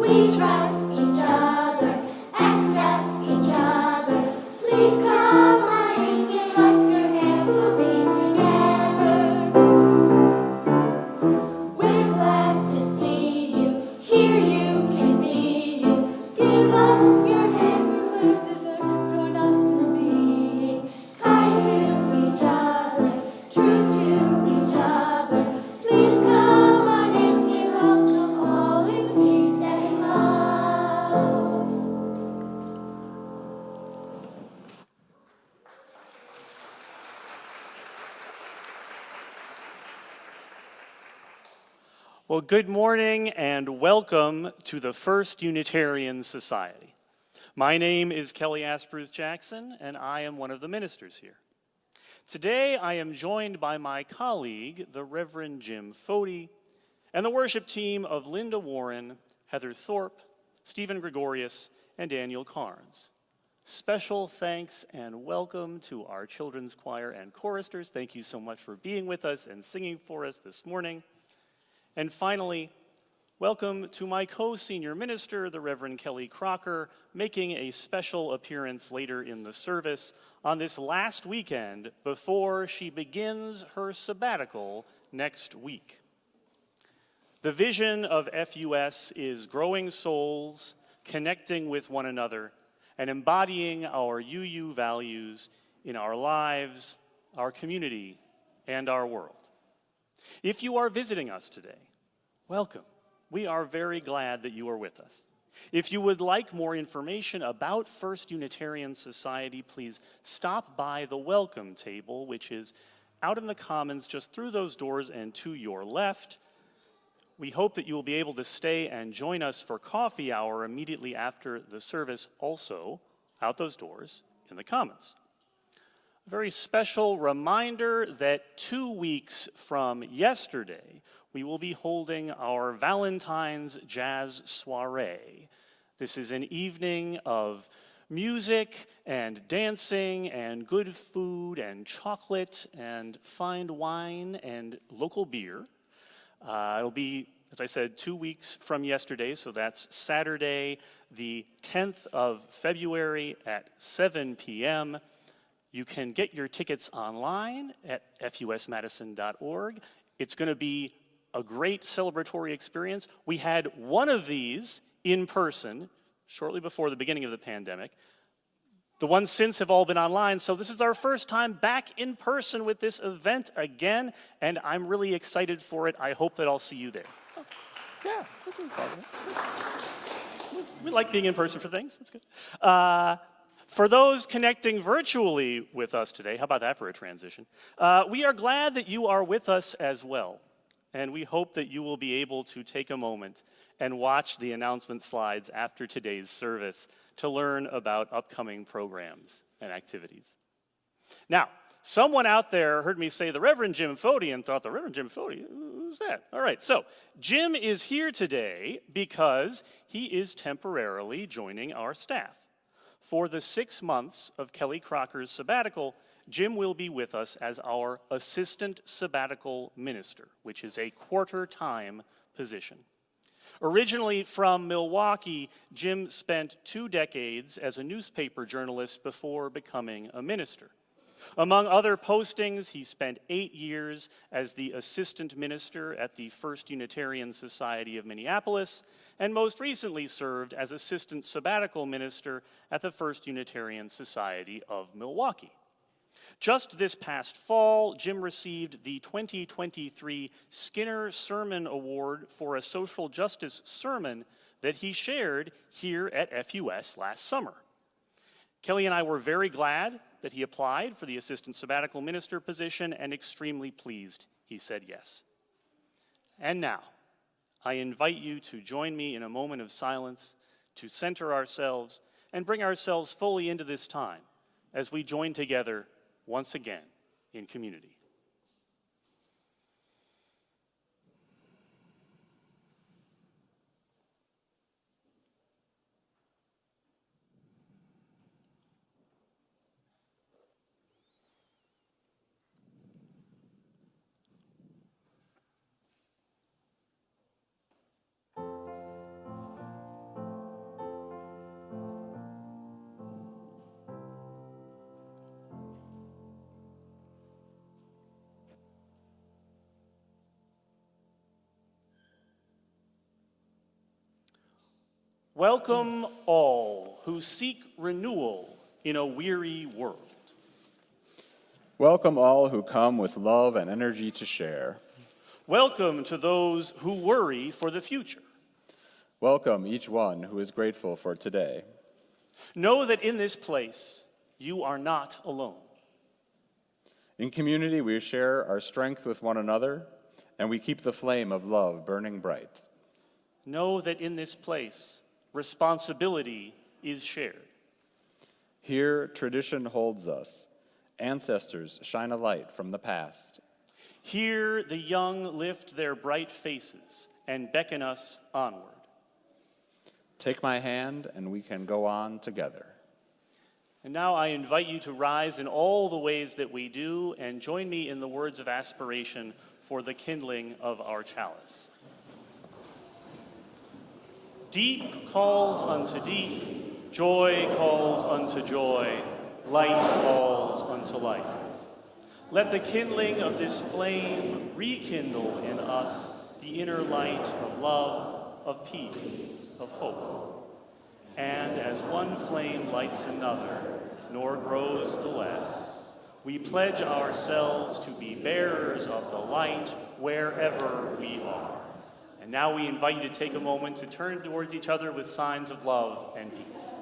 We trust each other, accept each other. Please come on in, give us your hand, we'll be together. We're glad to see you, here you can be you. Give us your hand, we're glad to join us in being kind to each other, true to each other. Please come on in, give welcome all in peace and love. Well, good morning and welcome to the First Unitarian Society. My name is Kelly Asprooth-Jackson, and I am one of the ministers here. Today, I am joined by my colleague, the Reverend Jim Foti, and the worship team of Linda Warren, Heather Thorpe, Stephen Gregorius, and Daniel Carnes. Special thanks and welcome to our children's choir and choristers. Thank you so much for being with us and singing for us this morning. And finally, welcome to my co-senior minister, the Reverend Kelly Crocker, making a special appearance later in the service on this last weekend before she begins her sabbatical next week. The vision of FUS is growing souls, connecting with one another, and embodying our UU values in our lives, our community, and our world. If you are visiting us today, welcome. We are very glad that you are with us. If you would like more information about First Unitarian Society, please stop by the welcome table, which is out in the Commons just through those doors and to your left. We hope that you will be able to stay and join us for coffee hour immediately after the service, also out those doors in the Commons. A very special reminder that 2 weeks from yesterday, we will be holding our Valentine's Jazz Soiree. This is an evening of music and dancing and good food and chocolate and fine wine and local beer. It'll be, as I said, 2 weeks from yesterday, so that's Saturday, the 10th of February at 7 p.m. You can get your tickets online at fusmadison.org. It's going to be a great celebratory experience. We had one of these in person shortly before the beginning of the pandemic. The ones since have all been online, so this is our first time back in person with this event again, and I'm really excited for it. I hope that I'll see you there. Oh, yeah, that's what we're talking about. We like being in person for things. That's good. For those connecting virtually with us today, how about that for a transition? We are glad that you are with us as well, and we hope that you will be able to take a moment and watch the announcement slides after today's service to learn about upcoming programs and activities. Now, someone out there heard me say the Reverend Jim Foti and thought, the Reverend Jim Foti, who's that? All right, so Jim is here today because he is temporarily joining our staff. For the 6 months of Kelly Crocker's sabbatical, Jim will be with us as our Assistant Sabbatical Minister, which is a quarter-time position. Originally from Milwaukee, Jim spent 2 decades as a newspaper journalist before becoming a minister. Among other postings, he spent 8 years as the Assistant Minister at the First Unitarian Society of Minneapolis, and most recently served as Assistant Sabbatical Minister at the First Unitarian Society of Milwaukee. Just this past fall, Jim received the 2023 Skinner Sermon Award for a social justice sermon that he shared here at FUS last summer. Kelly and I were very glad that he applied for the Assistant Sabbatical Minister position and extremely pleased he said yes. And now, I invite you to join me in a moment of silence to center ourselves and bring ourselves fully into this time as we join together once again in community. Welcome all who seek renewal in a weary world. Welcome all who come with love and energy to share. Welcome to those who worry for the future. Welcome each one who is grateful for today. Know that in this place, you are not alone. In community, we share our strength with one another, and we keep the flame of love burning bright. Know that in this place, responsibility is shared. Here, tradition holds us. Ancestors shine a light from the past. Here, the young lift their bright faces and beckon us onward. Take my hand, and we can go on together. And now I invite you to rise in all the ways that we do and join me in the words of aspiration for the kindling of our chalice. Deep calls unto deep, joy calls unto joy, light calls unto light. Let the kindling of this flame rekindle in us the inner light of love, of peace, of hope. And as one flame lights another, nor grows the less, we pledge ourselves to be bearers of the light wherever we are. And now we invite you to take a moment to turn towards each other with signs of love and peace.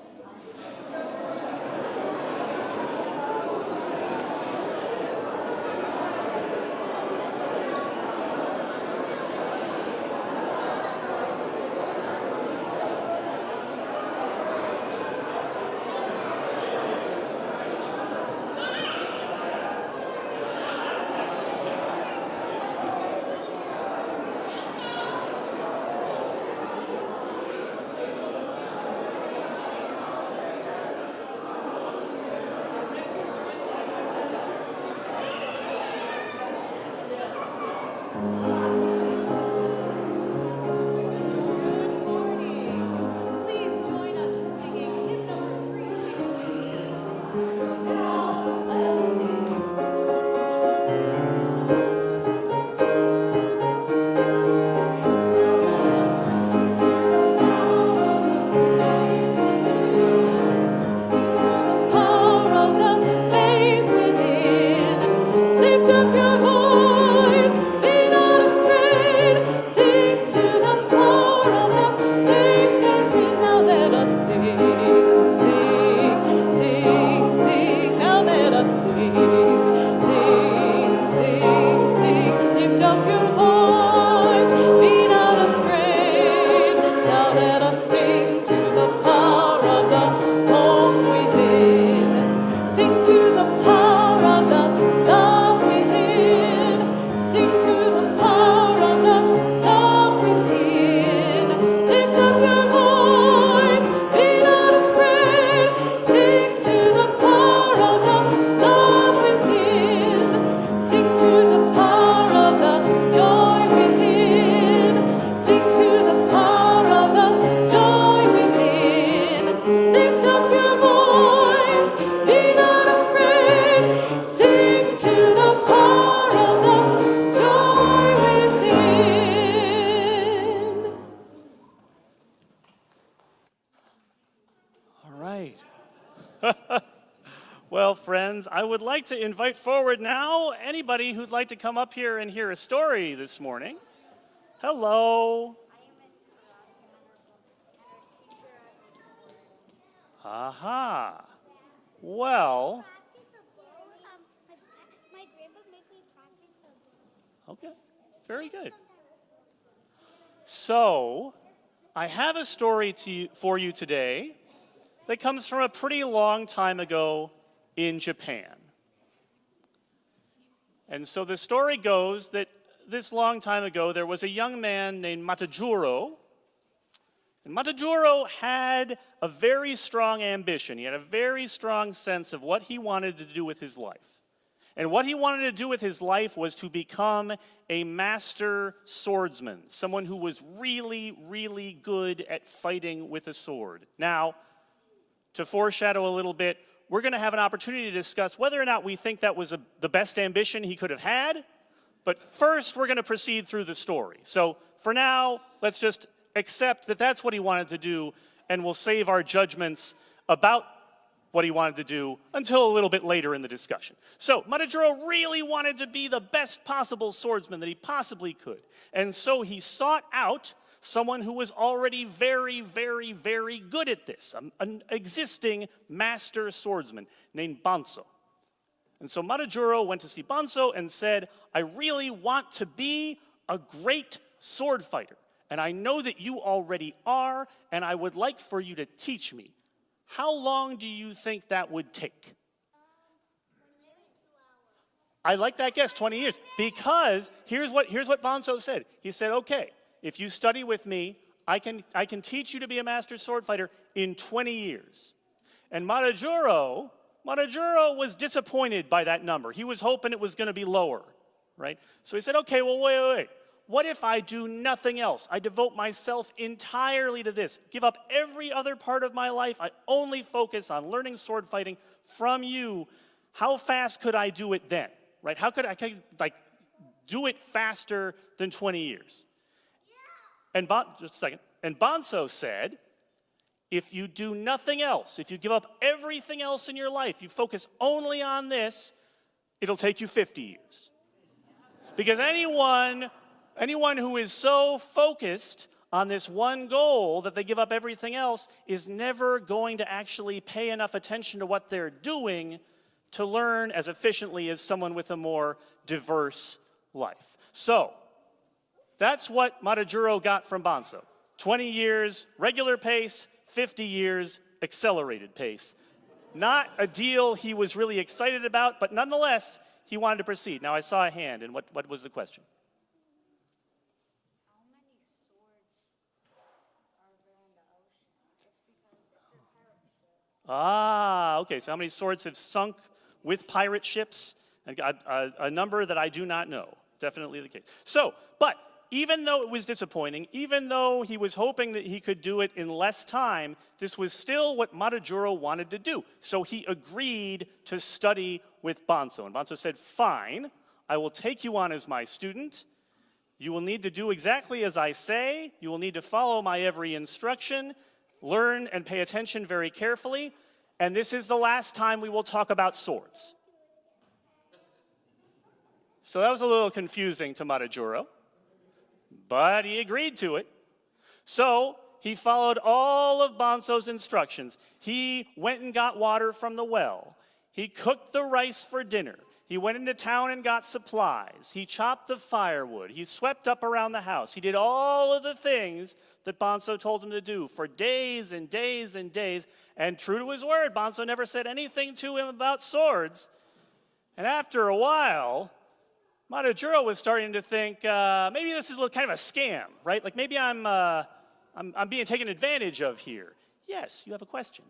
Well, friends, I would like to invite forward now anybody who'd like to come up here and hear a story this morning. Hello. Aha. Well. My grandpa made me practice the Okay, very good. So, I have a story for you today that comes from a pretty long time ago in Japan. And so the story goes that this long time ago, there was a young man named Matajuro. And Matajuro had a very strong ambition. He had a very strong sense of what he wanted to do with his life. And what he wanted to do with his life was to become a master swordsman, someone who was really, really good at fighting with a sword. Now, to foreshadow a little bit, we're going to have an opportunity to discuss whether or not we think that was the best ambition he could have had. But first, we're going to proceed through the story. So for now, let's just accept that that's what he wanted to do. and we'll save our judgments about what he wanted to do until a little bit later in the discussion. So Matajuro really wanted to be the best possible swordsman that he possibly could. And so he sought out someone who was already very, very, very good at this, an existing master swordsman named Banso. And so Matajuro went to see Banso and said, I really want to be a great sword fighter. And I know that you already are, and I would like for you to teach me. How long do you think that would take? I like that guess, 20 years. Because here's what Banso said. He said, okay, if you study with me, I can teach you to be a master sword fighter in 20 years. And Matajuro was disappointed by that number. He was hoping it was going to be lower, right? So he said, okay, well, wait. What if I do nothing else? I devote myself entirely to this. Give up every other part of my life. I only focus on learning sword fighting from you. How fast could I do it then? Right? How could I do it faster than 20 years? And just a second. And Banso said, if you do nothing else, if you give up everything else in your life, you focus only on this, it'll take you 50 years. Because anyone who is so focused on this one goal that they give up everything else is never going to actually pay enough attention to what they're doing to learn as efficiently as someone with a more diverse life. So, that's what Matajuro got from Banso. 20 years, regular pace, 50 years, accelerated pace. Not a deal he was really excited about, but nonetheless, he wanted to proceed. Now, I saw a hand, and what was the question? How many swords are there in the ocean? It's because if they're pirate ships. Okay, so how many swords have sunk with pirate ships? A number that I do not know. Definitely the case. So, but even though it was disappointing, even though he was hoping that he could do it in less time, this was still what Matajuro wanted to do. So he agreed to study with Banso. And Banso said, fine, I will take you on as my student. You will need to do exactly as I say. You will need to follow my every instruction, learn and pay attention very carefully. And this is the last time we will talk about swords. So that was a little confusing to Matajuro, but he agreed to it. So he followed all of Banso's instructions. He went and got water from the well. He cooked the rice for dinner. He went into town and got supplies. He chopped the firewood. He swept up around the house. He did all of the things that Banso told him to do for days and days and days. And true to his word, Banso never said anything to him about swords. And after a while, Matajuro was starting to think, maybe this is kind of a scam, right? Like maybe I'm being taken advantage of here. Yes, you have a question.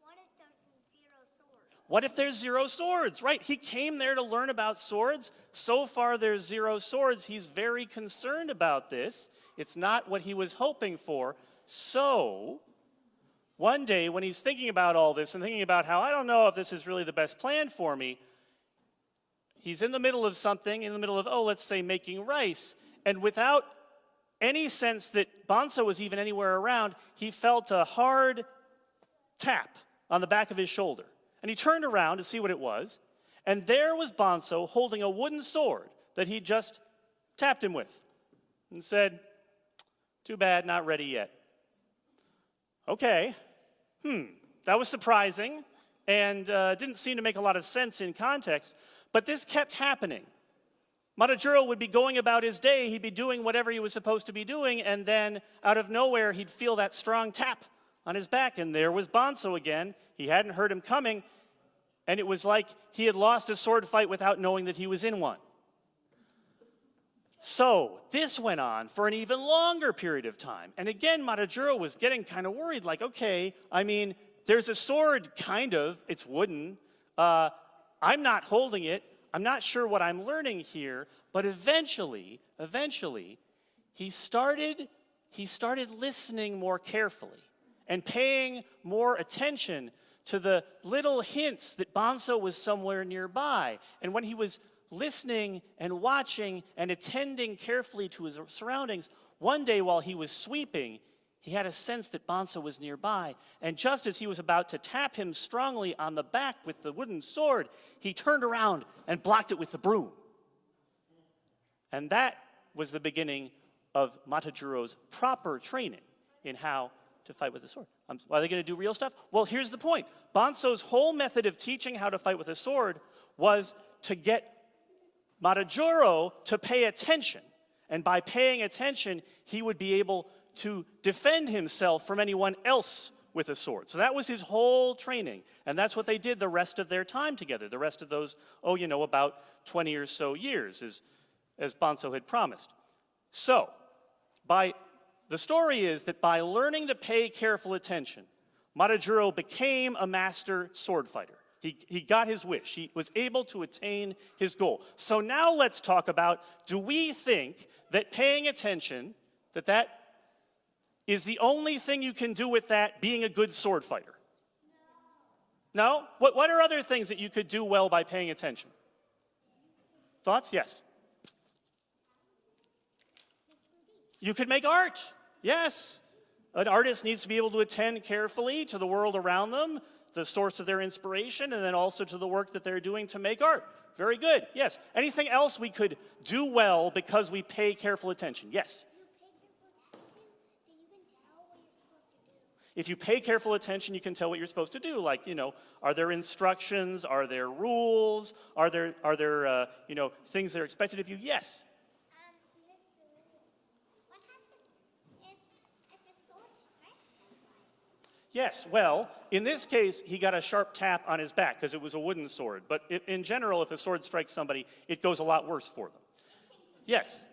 What if there's 0 swords? What if there's 0 swords? Right, he came there to learn about swords. So far there's 0 swords. He's very concerned about this. It's not what he was hoping for. So, one day when he's thinking about all this and thinking about how I don't know if this is really the best plan for me, he's in the middle of something, in the middle of, let's say making rice, and without any sense that Banso was even anywhere around, he felt a hard tap on the back of his shoulder. And he turned around to see what it was, and there was Banso holding a wooden sword that he just tapped him with and said, too bad, not ready yet. Okay, that was surprising and didn't seem to make a lot of sense in context, but this kept happening. Matajuro would be going about his day, he'd be doing whatever he was supposed to be doing, and then out of nowhere he'd feel that strong tap on his back, and there was Banso again. He hadn't heard him coming, and it was like he had lost a sword fight without knowing that he was in one. So this went on for an even longer period of time, and again Matajuro was getting kind of worried, like, okay, I mean, there's a sword, kind of, it's wooden, I'm not holding it, I'm not sure what I'm learning here, but eventually, he started listening more carefully and paying more attention to the little hints that Banso was somewhere nearby. And when he was listening and watching and attending carefully to his surroundings, one day while he was sweeping, he had a sense that Bonso was nearby, and just as he was about to tap him strongly on the back with the wooden sword, he turned around and blocked it with the broom. And that was the beginning of Matajuro's proper training in how to fight with a sword. Are they going to do real stuff? Well, here's the point. Bonso's whole method of teaching how to fight with a sword was to get Matajuro to pay attention. And by paying attention, he would be able to defend himself from anyone else with a sword. So that was his whole training. And that's what they did the rest of their time together, the rest of those, about 20 or so years, as Bonso had promised. So, the story is that by learning to pay careful attention, Matajuro became a master sword fighter. He got his wish. He was able to attain his goal. So now let's talk about, do we think that paying attention, that is the only thing you can do with that being a good sword fighter? No? What are other things that you could do well by paying attention? Thoughts? Yes. You could make art. Yes. An artist needs to be able to attend carefully to the world around them, the source of their inspiration, and then also to the work that they're doing to make art. Very good. Yes. Anything else we could do well because we pay careful attention? Yes. If you pay careful attention, you can tell what you're supposed to do. Like, are there instructions? Are there rules? Are there things that are expected of you? Yes. What happens if a sword strikes somebody? Yes, well, in this case, he got a sharp tap on his back because it was a wooden sword. But in general, if a sword strikes somebody, it goes a lot worse for them. Yes.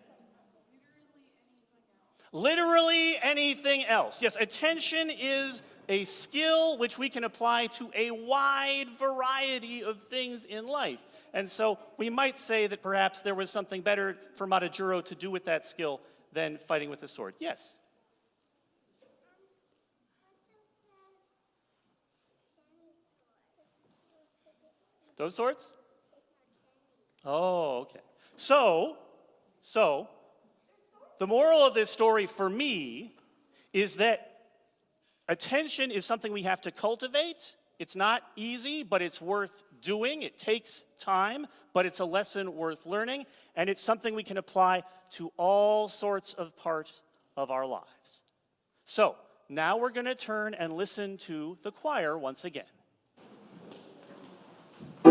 Literally anything else. Yes, attention is a skill which we can apply to a wide variety of things in life. And so we might say that perhaps there was something better for Matajuro to do with that skill than fighting with a sword. Yes. Those swords? Oh, okay. So, the moral of this story for me is that attention is something we have to cultivate. It's not easy, but it's worth doing. It takes time, but it's a lesson worth learning, and it's something we can apply to all sorts of parts of our lives. So, now we're going to turn and listen to the choir once again. Be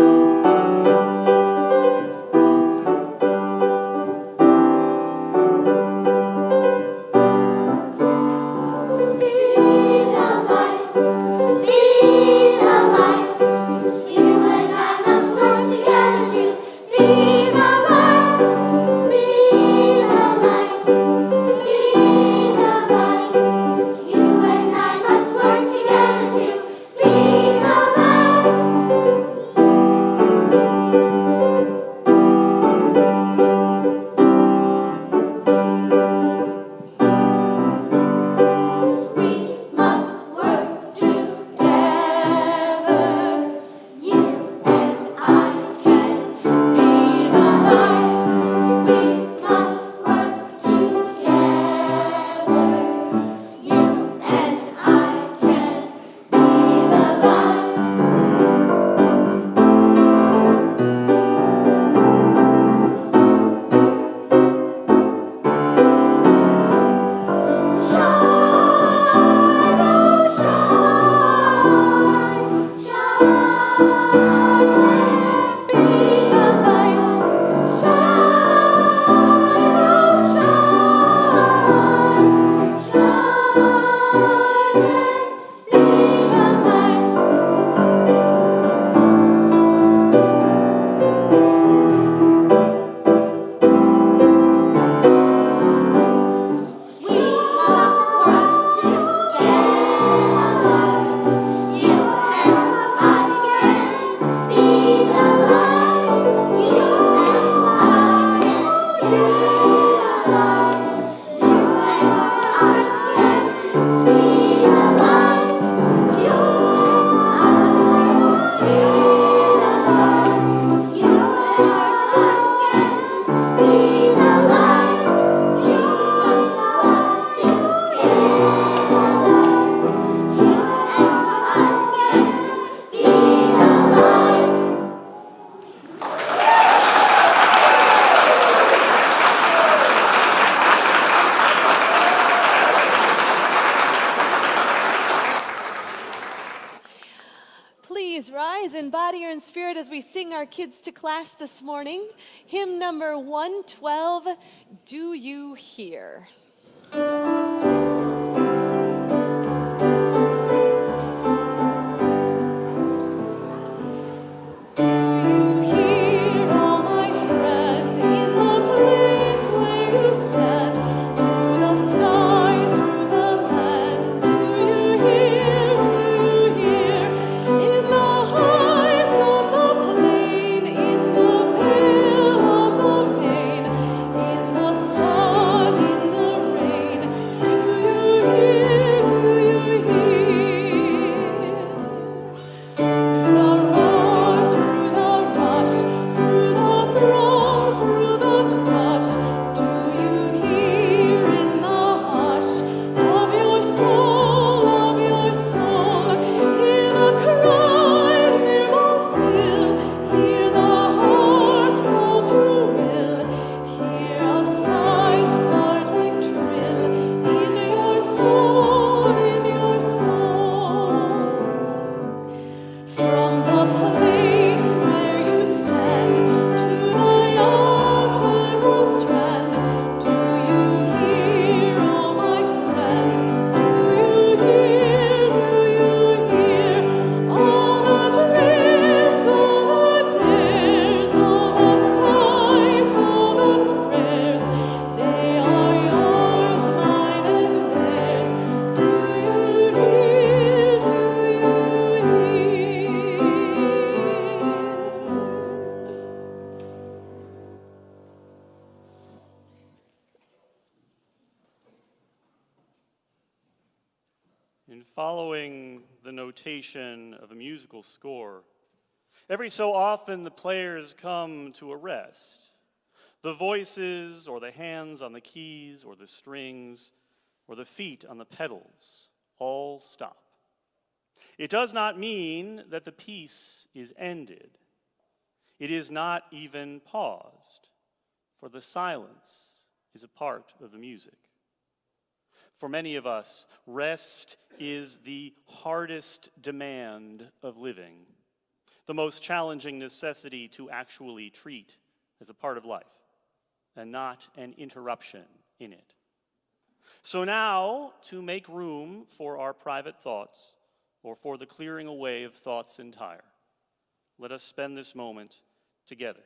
rise in body or in spirit as we sing our kids to class this morning. Hymn number 112, Do You Hear? In following the notation of a musical score, every so often the players come to a rest. The voices or the hands on the keys or the strings or the feet on the pedals all stop. It does not mean that the piece is ended. It is not even paused, for the silence is a part of the music. For many of us, rest is the hardest demand of living, the most challenging necessity to actually treat as a part of life, and not an interruption in it. So now, to make room for our private thoughts, or for the clearing away of thoughts entire, let us spend this moment together,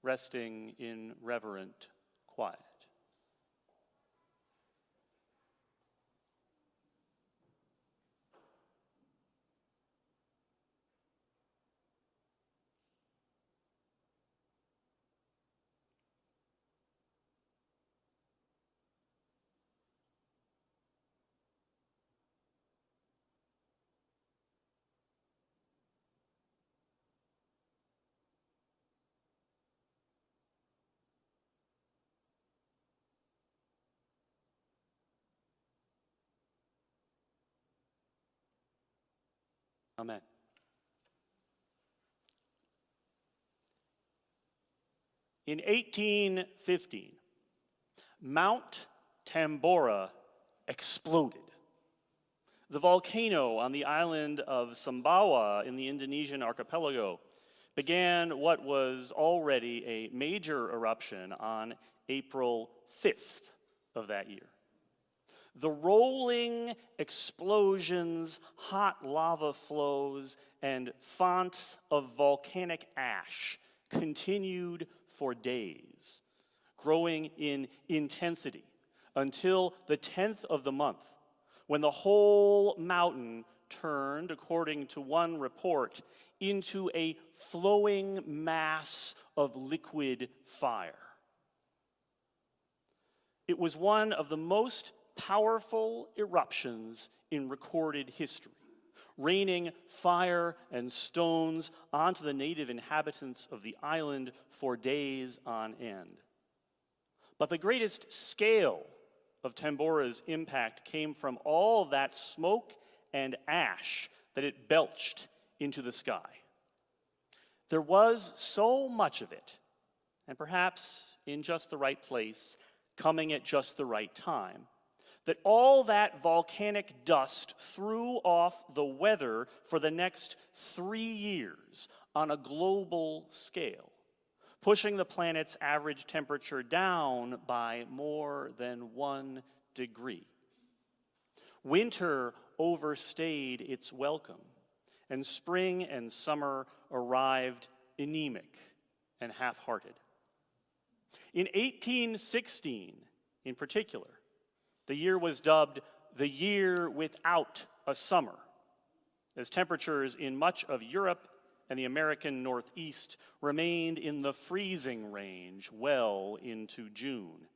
resting in reverent quiet. Amen. In 1815, Mount Tambora exploded. The volcano on the island of Sumbawa in the Indonesian archipelago began what was already a major eruption on April 5th of that year. The rolling explosions, hot lava flows, and fonts of volcanic ash continued for days, growing in intensity until the 10th of the month, when the whole mountain turned, according to one report, into a flowing mass of liquid fire. It was one of the most powerful eruptions in recorded history, raining fire and stones onto the native inhabitants of the island for days on end. But the greatest scale of Tambora's impact came from all that smoke and ash that it belched into the sky. There was so much of it, and perhaps in just the right place, coming at just the right time, that all that volcanic dust threw off the weather for the next 3 years on a global scale, pushing the planet's average temperature down by more than 1 degree. Winter overstayed its welcome, and spring and summer arrived anemic and half-hearted. In 1816, in particular, the year was dubbed the year without a summer, as temperatures in much of Europe and the American Northeast remained in the freezing range well into June.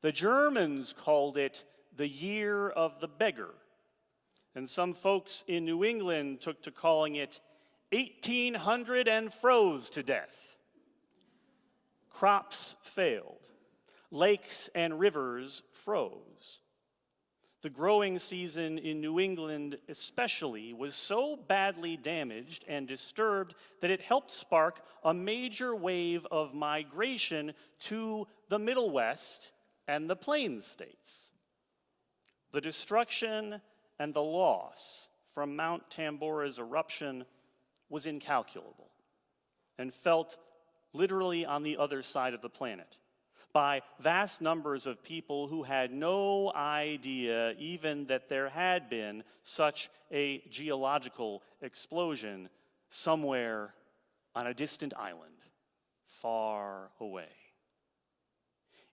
The Germans called it the year of the beggar, and some folks in New England took to calling it 1800 and froze to death. Crops failed. Lakes and rivers froze. The growing season in New England especially was so badly damaged and disturbed that it helped spark a major wave of migration to the Middle West and the Plains states. The destruction and the loss from Mount Tambora's eruption was incalculable and felt literally on the other side of the planet by vast numbers of people who had no idea even that there had been such a geological explosion somewhere on a distant island, far away.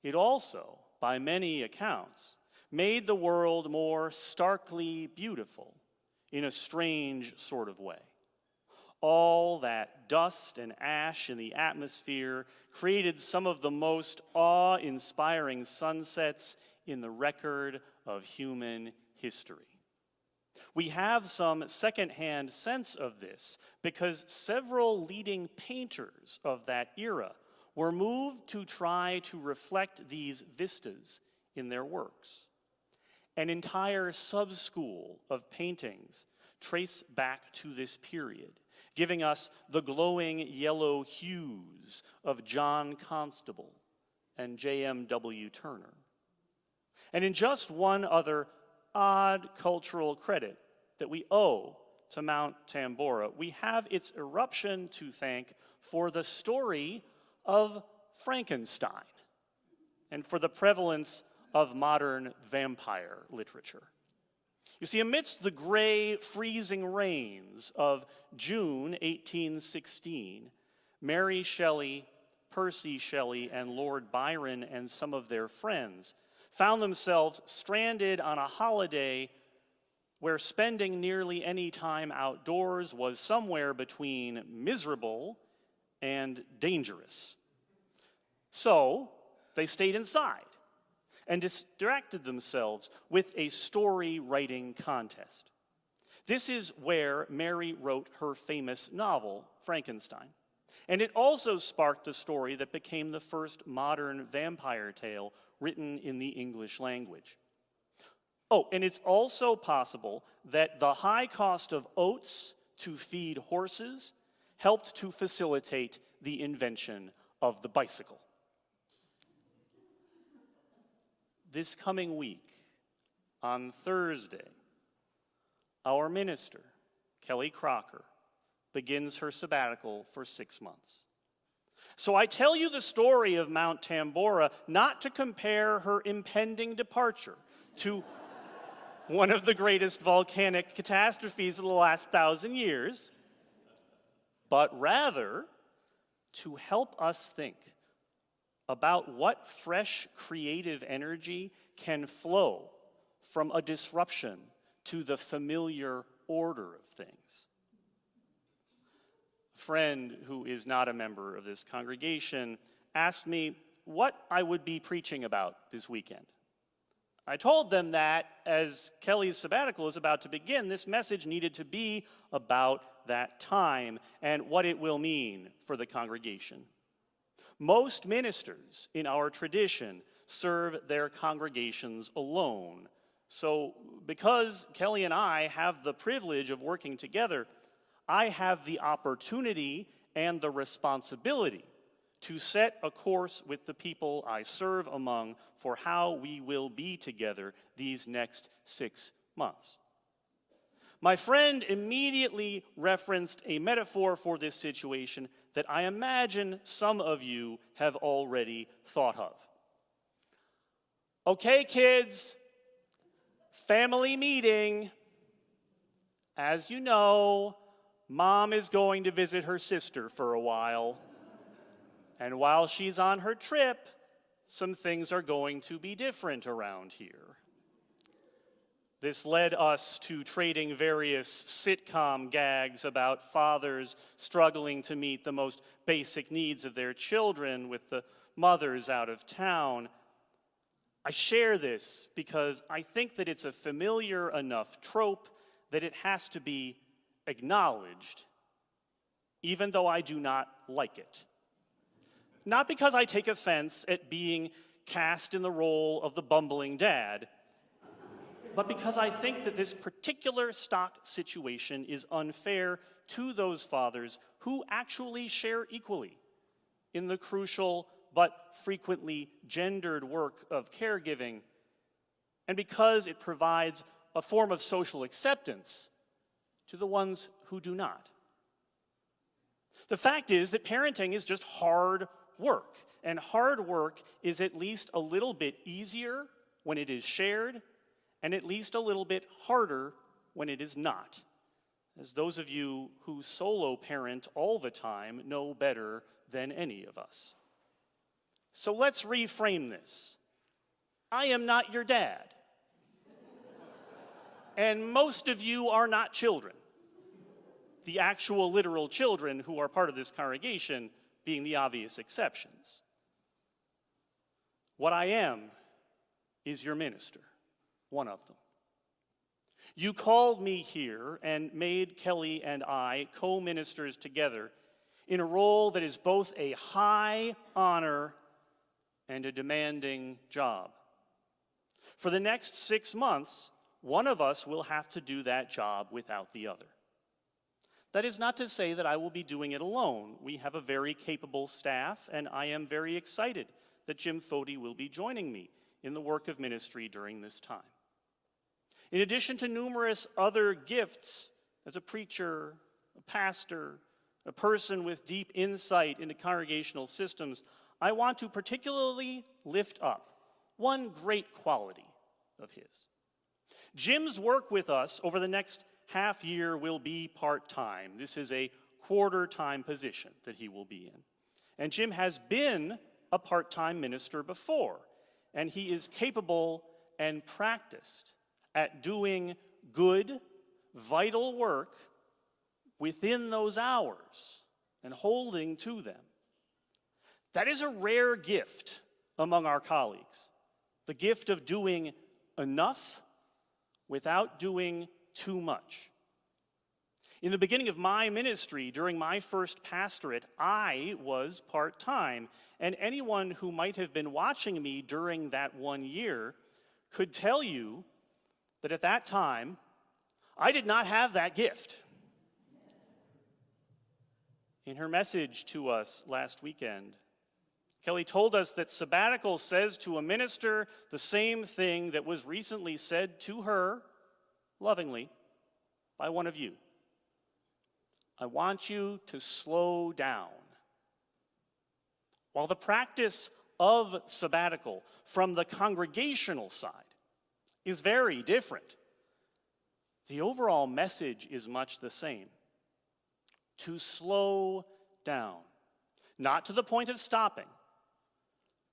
It also, by many accounts, made the world more starkly beautiful in a strange sort of way. All that dust and ash in the atmosphere created some of the most awe-inspiring sunsets in the record of human history. We have some secondhand sense of this because several leading painters of that era were moved to try to reflect these vistas in their works. An entire sub-school of paintings trace back to this period, giving us the glowing yellow hues of John Constable and J.M.W. Turner. And in just one other odd cultural credit that we owe to Mount Tambora, we have its eruption to thank for the story of Frankenstein and for the prevalence of modern vampire literature. You see, amidst the gray, freezing rains of June 1816, Mary Shelley, Percy Shelley, and Lord Byron and some of their friends found themselves stranded on a holiday where spending nearly any time outdoors was somewhere between miserable and dangerous. So they stayed inside and distracted themselves with a story writing contest. This is where Mary wrote her famous novel, Frankenstein. And it also sparked a story that became the first modern vampire tale written in the English language. Oh, and it's also possible that the high cost of oats to feed horses helped to facilitate the invention of the bicycle. This coming week, on Thursday, our minister, Kelly Crocker, begins her sabbatical for 6 months. So I tell you the story of Mount Tambora not to compare her impending departure to one of the greatest volcanic catastrophes of the last 1,000 years, but rather to help us think about what fresh creative energy can flow from a disruption to the familiar order of things. A friend who is not a member of this congregation asked me what I would be preaching about this weekend. I told them that as Kelly's sabbatical is about to begin, this message needed to be about that time and what it will mean for the congregation. Most ministers in our tradition serve their congregations alone. So because Kelly and I have the privilege of working together, I have the opportunity and the responsibility to set a course with the people I serve among for how we will be together these next 6 months. My friend immediately referenced a metaphor for this situation that I imagine some of you have already thought of. Okay, kids, family meeting. As you know, Mom is going to visit her sister for a while. And while she's on her trip, some things are going to be different around here. This led us to trading various sitcom gags about fathers struggling to meet the most basic needs of their children with the mothers out of town. I share this because I think that it's a familiar enough trope that it has to be acknowledged, even though I do not like it. Not because I take offense at being cast in the role of the bumbling dad, but because I think that this particular stock situation is unfair to those fathers who actually share equally in the crucial but frequently gendered work of caregiving, and because it provides a form of social acceptance to the ones who do not. The fact is that parenting is just hard work, and hard work is at least a little bit easier when it is shared, and at least a little bit harder when it is not, as those of you who solo parent all the time know better than any of us. So let's reframe this. I am not your dad. And most of you are not children. The actual literal children who are part of this congregation being the obvious exceptions. What I am is your minister, one of them. You called me here and made Kelly and I co-ministers together in a role that is both a high honor and a demanding job. For the next 6 months, one of us will have to do that job without the other. That is not to say that I will be doing it alone. We have a very capable staff, and I am very excited that Jim Foti will be joining me in the work of ministry during this time. In addition to numerous other gifts as a preacher, a pastor, a person with deep insight into congregational systems, I want to particularly lift up one great quality of his. Jim's work with us over the next half year will be part-time. This is a quarter-time position that he will be in. And Jim has been a part-time minister before, and he is capable and practiced at doing good, vital work within those hours and holding to them. That is a rare gift among our colleagues, the gift of doing enough without doing too much. In the beginning of my ministry, during my first pastorate, I was part-time, and anyone who might have been watching me during that 1 year could tell you that at that time, I did not have that gift. In her message to us last weekend, Kelly told us that sabbatical says to a minister the same thing that was recently said to her, lovingly, by one of you. I want you to slow down. While the practice of sabbatical from the congregational side is very different, the overall message is much the same. To slow down, not to the point of stopping,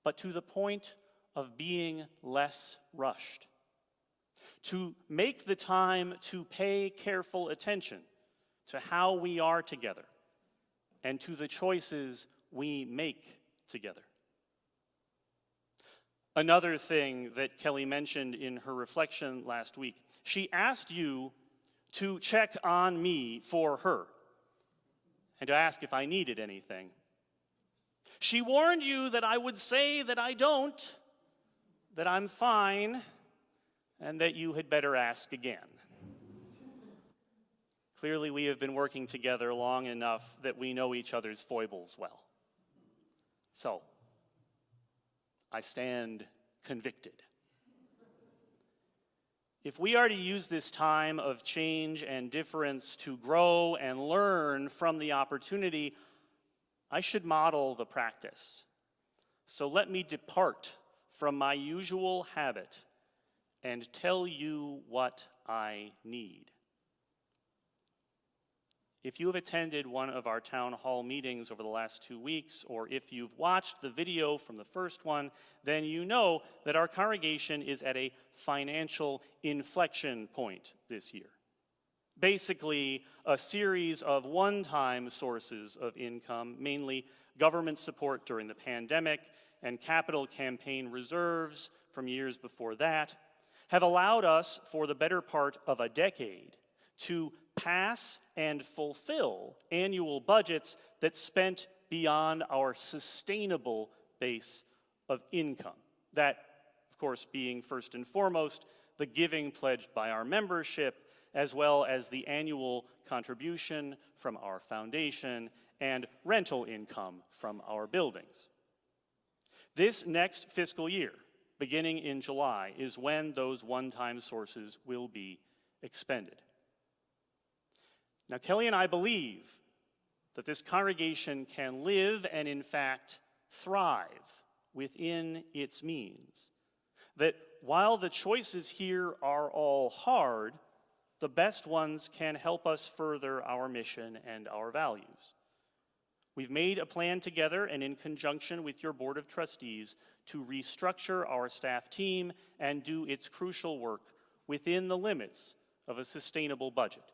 but to the point of being less rushed. To make the time to pay careful attention to how we are together and to the choices we make together. Another thing that Kelly mentioned in her reflection last week, she asked you to check on me for her and to ask if I needed anything. She warned you that I would say that I don't, that I'm fine, and that you had better ask again. Clearly, we have been working together long enough that we know each other's foibles well. So, I stand convicted. If we are to use this time of change and difference to grow and learn from the opportunity, I should model the practice. So let me depart from my usual habit and tell you what I need. If you have attended one of our town hall meetings over the last 2 weeks, or if you've watched the video from the first one, then you know that our congregation is at a financial inflection point this year. Basically, a series of one-time sources of income, mainly government support during the pandemic and capital campaign reserves from years before that, have allowed us for the better part of a decade to pass and fulfill annual budgets that spent beyond our sustainable base of income. That, of course, being first and foremost the giving pledged by our membership, as well as the annual contribution from our foundation and rental income from our buildings. This next fiscal year, beginning in July, is when those one-time sources will be expended. Now, Kelly and I believe that this congregation can live and, in fact, thrive within its means. That while the choices here are all hard, the best ones can help us further our mission and our values. We've made a plan together and in conjunction with your Board of Trustees to restructure our staff team and do its crucial work within the limits of a sustainable budget.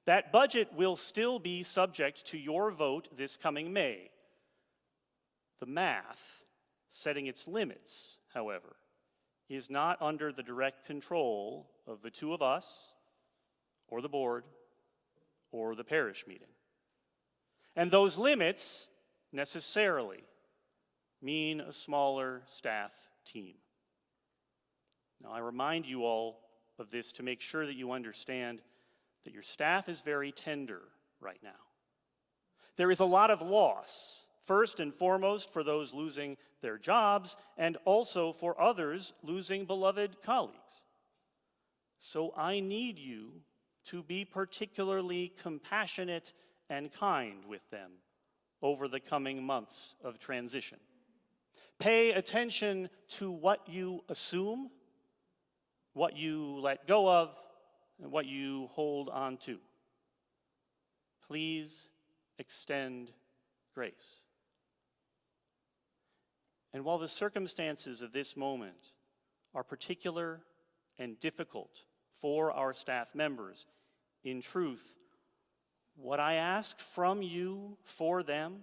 That budget will still be subject to your vote this coming May. The math, setting its limits, however, is not under the direct control of the two of us, or the board, or the parish meeting. And those limits necessarily mean a smaller staff team. Now, I remind you all of this to make sure that you understand that your staff is very tender right now. There is a lot of loss, first and foremost for those losing their jobs, and also for others losing beloved colleagues. So I need you to be particularly compassionate and kind with them over the coming months of transition. Pay attention to what you assume, what you let go of, and what you hold on to. Please extend grace. And while the circumstances of this moment are particular and difficult for our staff members, in truth, what I ask from you for them,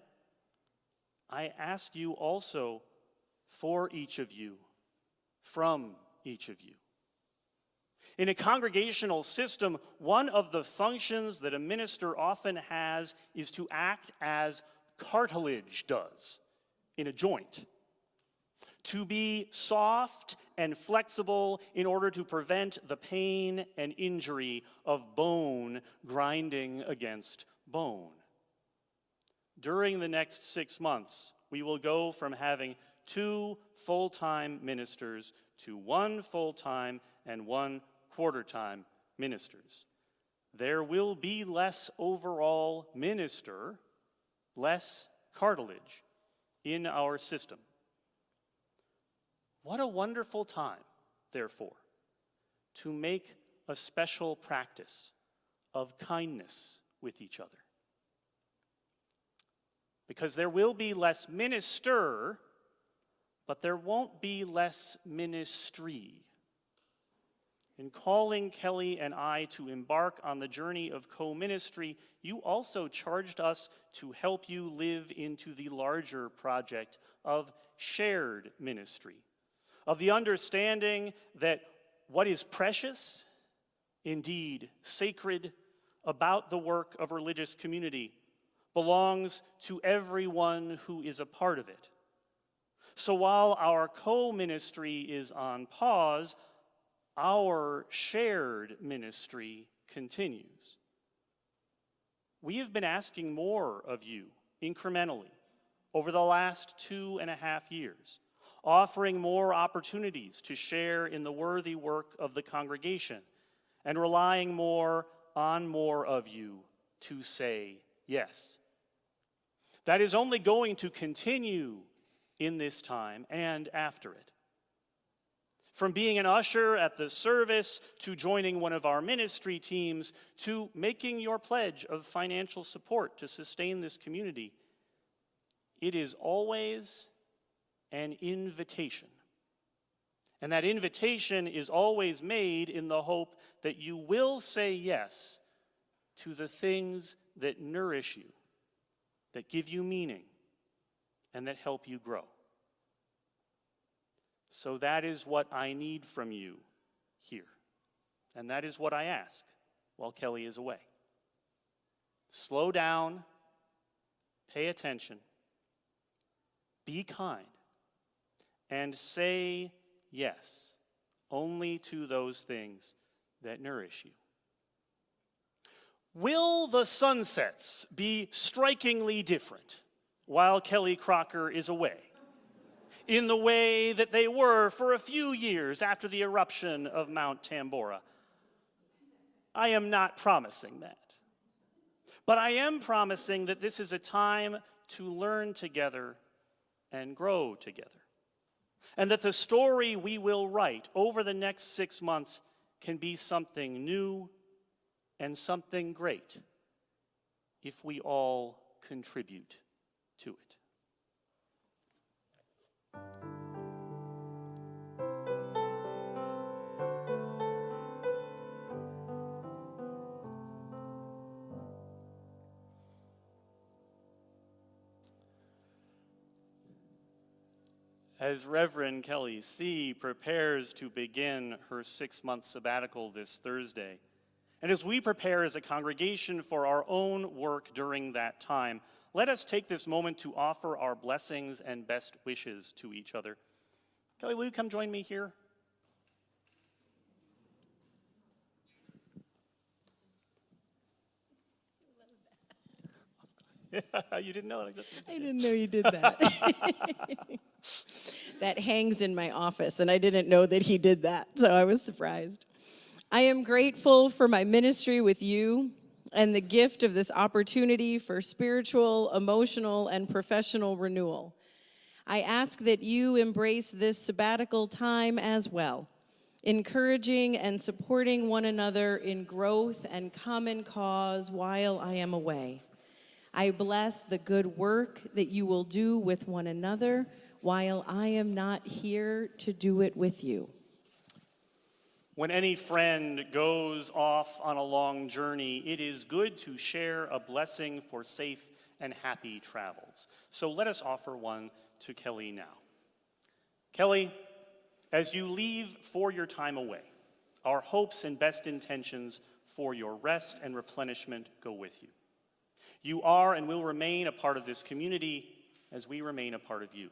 I ask you also for each of you, from each of you. In a congregational system, one of the functions that a minister often has is to act as cartilage does in a joint. To be soft and flexible in order to prevent the pain and injury of bone grinding against bone. During the next 6 months, we will go from having 2 full-time ministers to 1 full-time and 1 quarter-time ministers. There will be less overall minister, less cartilage in our system. What a wonderful time, therefore, to make a special practice of kindness with each other. Because there will be less minister, but there won't be less ministry. In calling Kelly and I to embark on the journey of co-ministry, you also charged us to help you live into the larger project of shared ministry, of the understanding that what is precious, indeed sacred, about the work of religious community belongs to everyone who is a part of it. So while our co-ministry is on pause, our shared ministry continues. We have been asking more of you incrementally over the last 2.5 years, offering more opportunities to share in the worthy work of the congregation and relying more on more of you to say yes. That is only going to continue in this time and after it. From being an usher at the service, to joining one of our ministry teams, to making your pledge of financial support to sustain this community, it is always an invitation. And that invitation is always made in the hope that you will say yes to the things that nourish you, that give you meaning, and that help you grow. So that is what I need from you here. And that is what I ask while Kelly is away. Slow down, pay attention, be kind, and say yes only to those things that nourish you. Will the sunsets be strikingly different while Kelly Crocker is away, in the way that they were for a few years after the eruption of Mount Tambora? I am not promising that. But I am promising that this is a time to learn together and grow together. And that the story we will write over the next 6 months can be something new and something great if we all contribute to it. As Reverend Kelly C. prepares to begin her 6-month sabbatical this Thursday, and as we prepare as a congregation for our own work during that time, let us take this moment to offer our blessings and best wishes to each other. Kelly, will you come join me here? You didn't know it. I didn't know you did that. That hangs in my office, and I didn't know that he did that, so I was surprised. I am grateful for my ministry with you and the gift of this opportunity for spiritual, emotional, and professional renewal. I ask that you embrace this sabbatical time as well, encouraging and supporting one another in growth and common cause while I am away. I bless the good work that you will do with one another while I am not here to do it with you. When any friend goes off on a long journey, it is good to share a blessing for safe and happy travels. So let us offer one to Kelly now. Kelly, as you leave for your time away, our hopes and best intentions for your rest and replenishment go with you. You are and will remain a part of this community as we remain a part of you.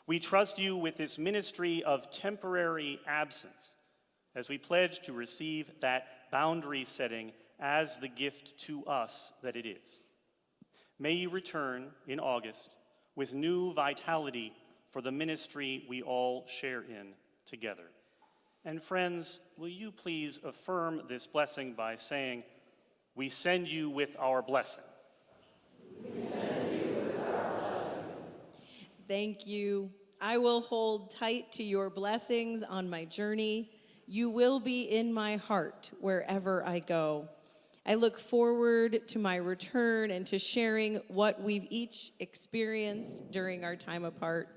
We trust you with this ministry of temporary absence as we pledge to receive that boundary setting as the gift to us that it is. May you return in August with new vitality for the ministry we all share in together. And friends, will you please affirm this blessing by saying, "We send you with our blessing." We send you with our blessing. Thank you. I will hold tight to your blessings on my journey. You will be in my heart wherever I go. I look forward to my return and to sharing what we've each experienced during our time apart.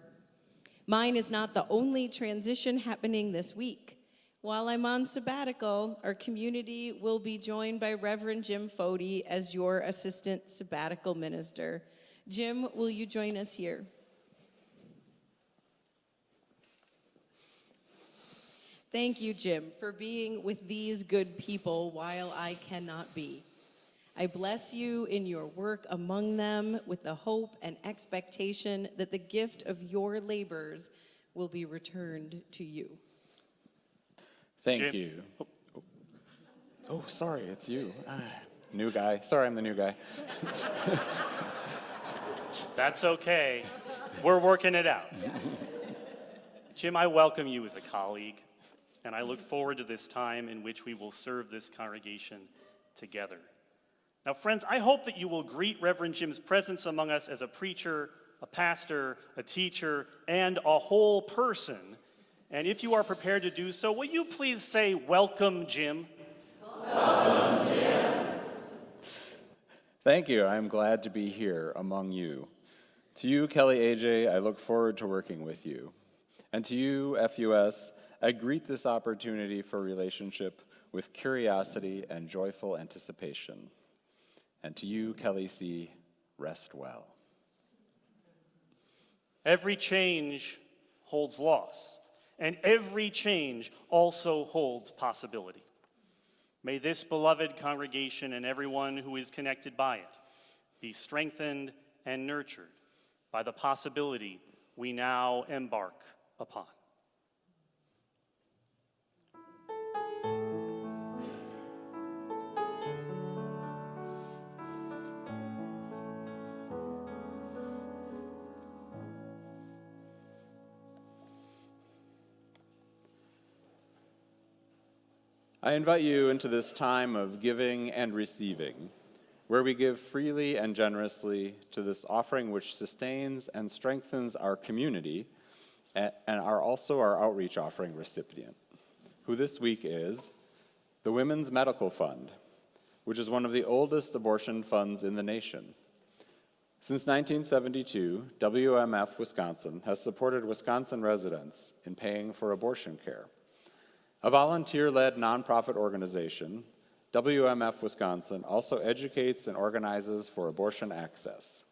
Mine is not the only transition happening this week. While I'm on sabbatical, our community will be joined by Reverend Jim Foti as your Assistant Sabbatical Minister. Jim, will you join us here? Thank you, Jim, for being with these good people while I cannot be. I bless you in your work among them with the hope and expectation that the gift of your labors will be returned to you. Thank Jim. you. Oh, sorry, it's you. New guy. Sorry, I'm the new guy. That's okay. We're working it out. Jim, I welcome you as a colleague, and I look forward to this time in which we will serve this congregation together. Now, friends, I hope that you will greet Reverend Jim's presence among us as a preacher, a pastor, a teacher, and a whole person. And if you are prepared to do so, will you please say, "Welcome, Jim"? Welcome, Jim. Thank you. I'm glad to be here among you. To you, Kelly AJ, I look forward to working with you. And to you, FUS, I greet this opportunity for relationship with curiosity and joyful anticipation. And to you, Kelly C, rest well. Every change holds loss, and every change also holds possibility. May this beloved congregation and everyone who is connected by it be strengthened and nurtured by the possibility we now embark upon. I invite you into this time of giving and receiving, where we give freely and generously to this offering which sustains and strengthens our community and are also our outreach offering recipient, who this week is the Women's Medical Fund, which is one of the oldest abortion funds in the nation. Since 1972, WMF Wisconsin has supported Wisconsin residents in paying for abortion care. A volunteer-led nonprofit organization, WMF Wisconsin also educates and organizes for abortion access.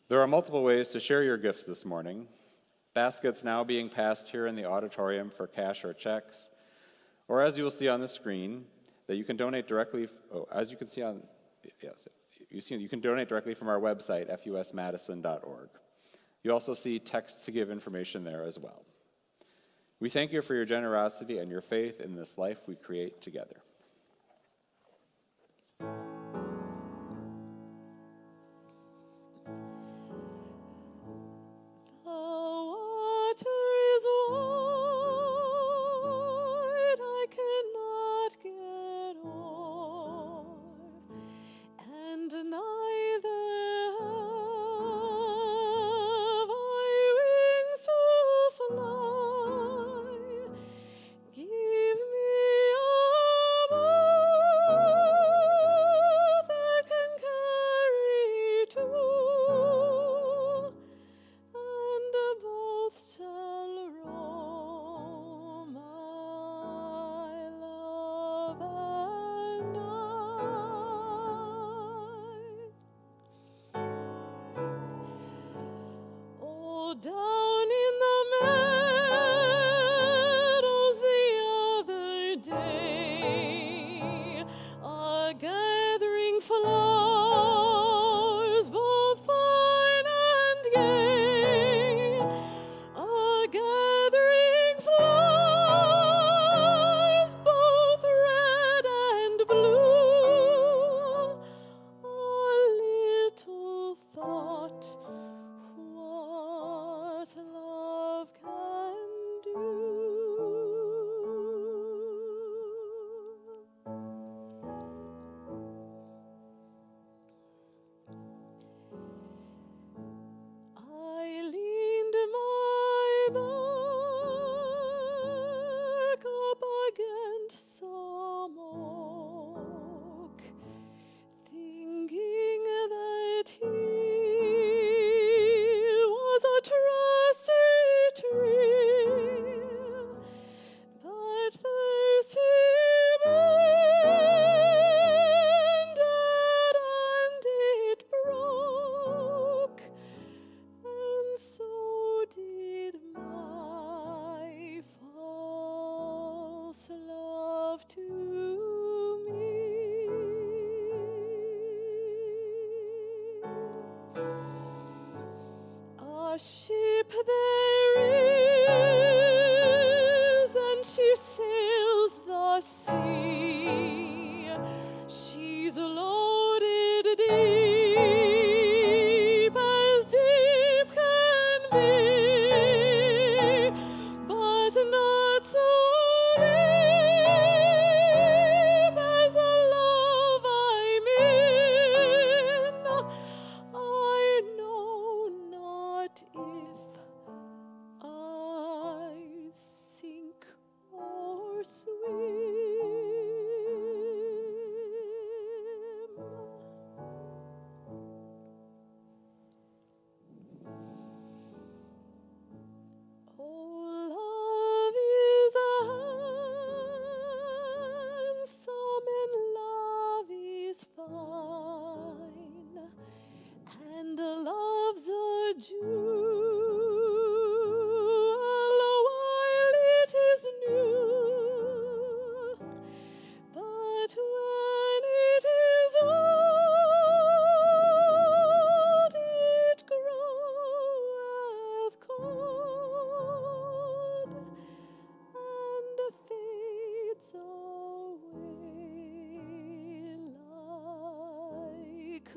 There are multiple ways to share your gifts this morning. Baskets now being passed here in the auditorium for cash or checks, or as you will see on the screen, that you can donate directly, you can donate directly from our website, fusmadison.org. You also see text to give information there as well. We thank you for your generosity and your faith in this life we create together. Give me a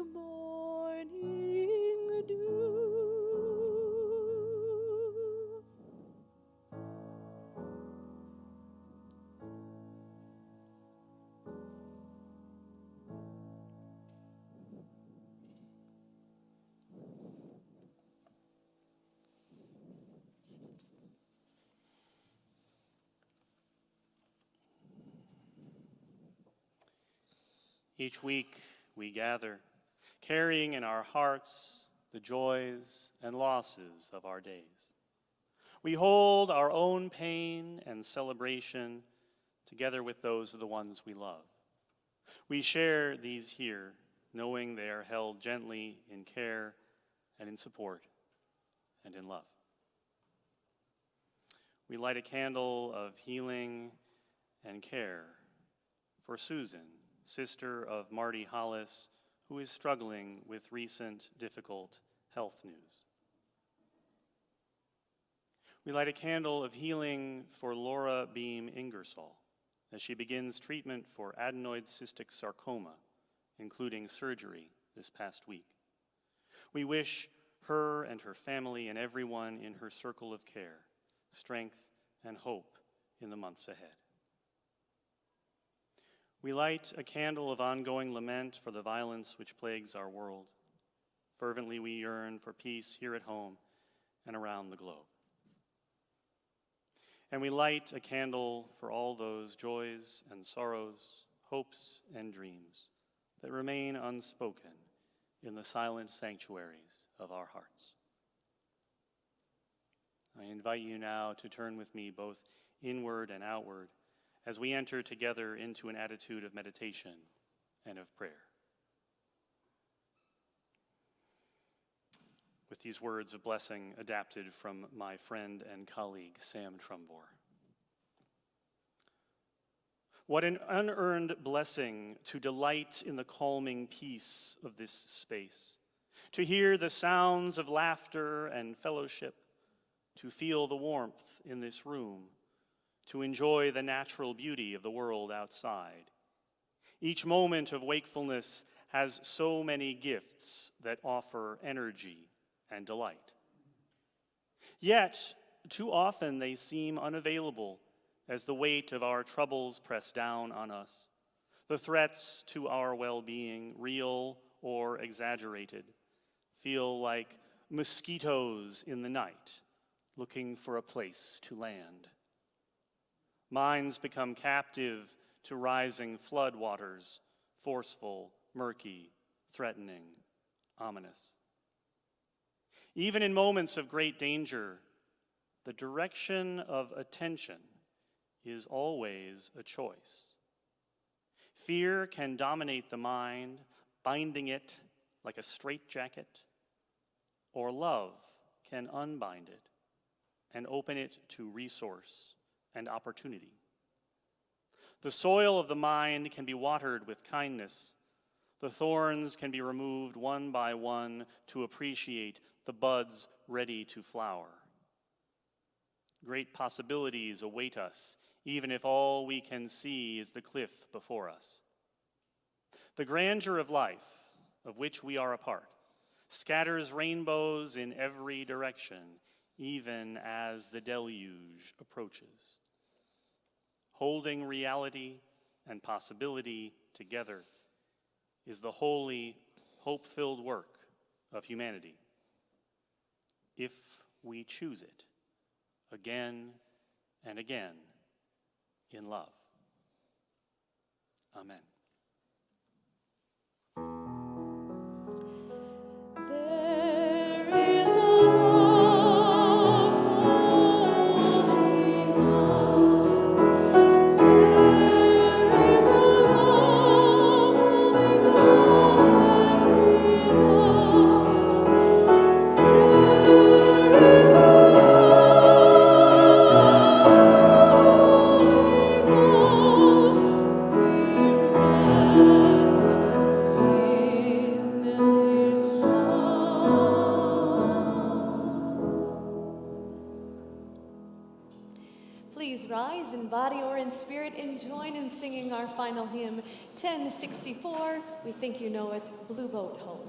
morning dew. Each week we gather, carrying in our hearts the joys and losses of our days. We hold our own pain and celebration together with those of the ones we love. We share these here, knowing they are held gently in care and in support and in love. We light a candle of healing and care for Susan, sister of Marty Hollis, who is struggling with recent difficult health news. We light a candle of healing for Laura Beam Ingersoll as she begins treatment for adenoid cystic sarcoma, including surgery this past week. We wish her and her family and everyone in her circle of care strength and hope in the months ahead. We light a candle of ongoing lament for the violence which plagues our world. Fervently we yearn for peace here at home and around the globe. And we light a candle for all those joys and sorrows, hopes and dreams that remain unspoken in the silent sanctuaries of our hearts. I invite you now to turn with me both inward and outward as we enter together into an attitude of meditation and of prayer. With these words of blessing adapted from my friend and colleague, Sam Trumbore. What an unearned blessing to delight in the calming peace of this space, to hear the sounds of laughter and fellowship, to feel the warmth in this room, to enjoy the natural beauty of the world outside. Each moment of wakefulness has so many gifts that offer energy and delight. Yet, too often they seem unavailable as the weight of our troubles press down on us. The threats to our well-being, real or exaggerated, feel like mosquitoes in the night looking for a place to land. Minds become captive to rising floodwaters, forceful, murky, threatening, ominous. Even in moments of great danger, the direction of attention is always a choice. Fear can dominate the mind, binding it like a straitjacket, or love can unbind it and open it to resource and opportunity. The soil of the mind can be watered with kindness. The thorns can be removed one by one to appreciate the buds ready to flower. Great possibilities await us, even if all we can see is the cliff before us. The grandeur of life, of which we are a part, scatters rainbows in every direction, even as the deluge approaches. Holding reality and possibility together is the holy, hope-filled work of humanity, if we choose it again and again in love. Amen. There is a love holding us. There is a love holding all that we love. There is a love holding all we are in spirit and join in singing our final hymn, 1064. We think you know it, Blue Boat Home.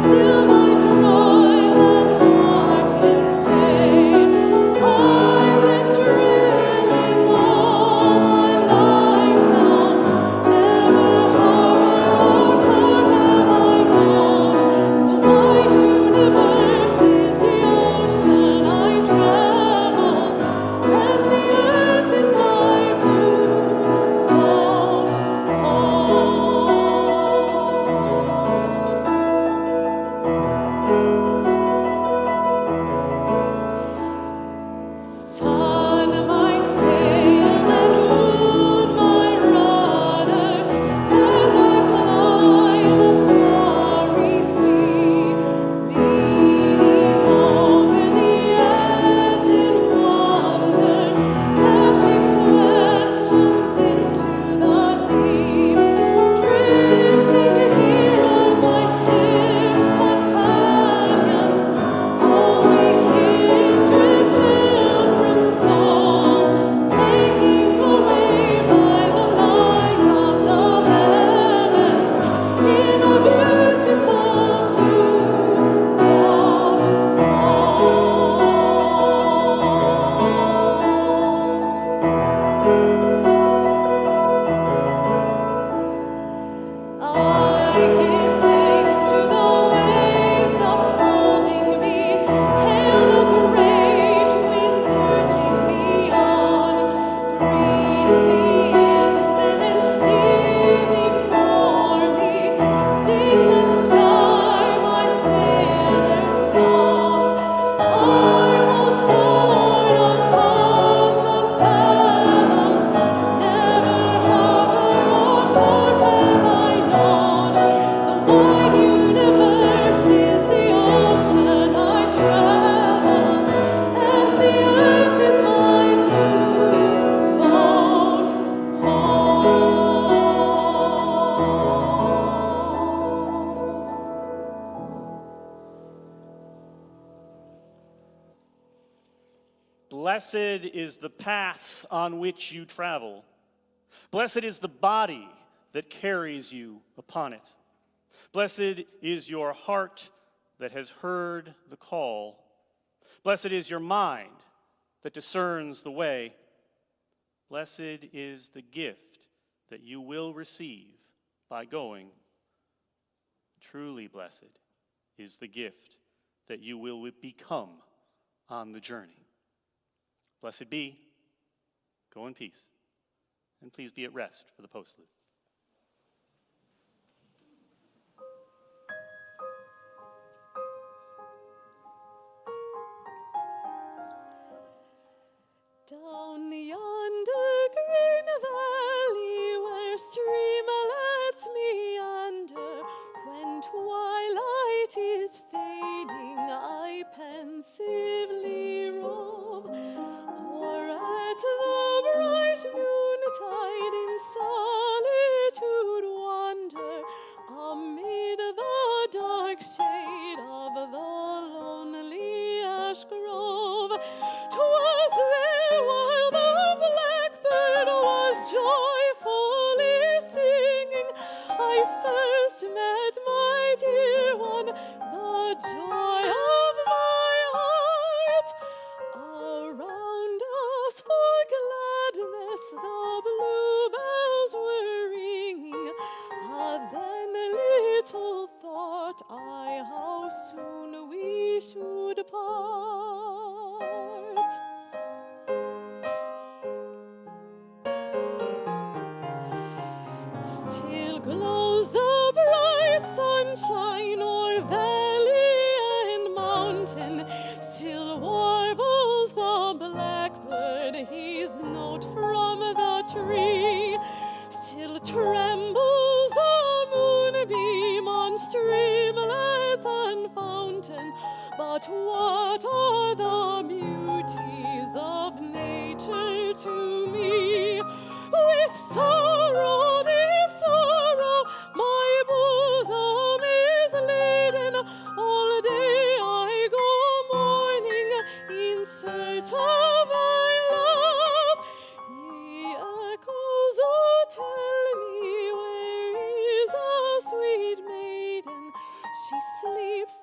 Still my dry land heart can say, Blessed is the path on which you travel. Blessed is the body that carries you upon it. Blessed is your heart that has heard the call. Blessed is your mind that discerns the way. Blessed is the gift that you will receive by going. Truly blessed is the gift that you will become on the journey. Blessed be, go in peace, and please be at rest for the postlude. Down yonder green valley where streamlets meander, when twilight is fading, I pensively rove, or at the bright noontide in solitude wander, amid the dark shade of the lonely ash grove. 'Twas there while the blackbird was joyfully singing, I first met my dear one, the joy of my heart. Around us for gladness the bluebells were ringing. Then little thought I how soon we should part. Still glows the bright sunshine o'er valley and mountain, still warbles the blackbird his note from the tree, still trembles the maiden. But what are the beauties of nature to me? With sorrow, deep sorrow, my bosom is laden. All day I go mourning in search of thy love. Ye echoes, oh, tell me, where is the sweet maiden? She sleeps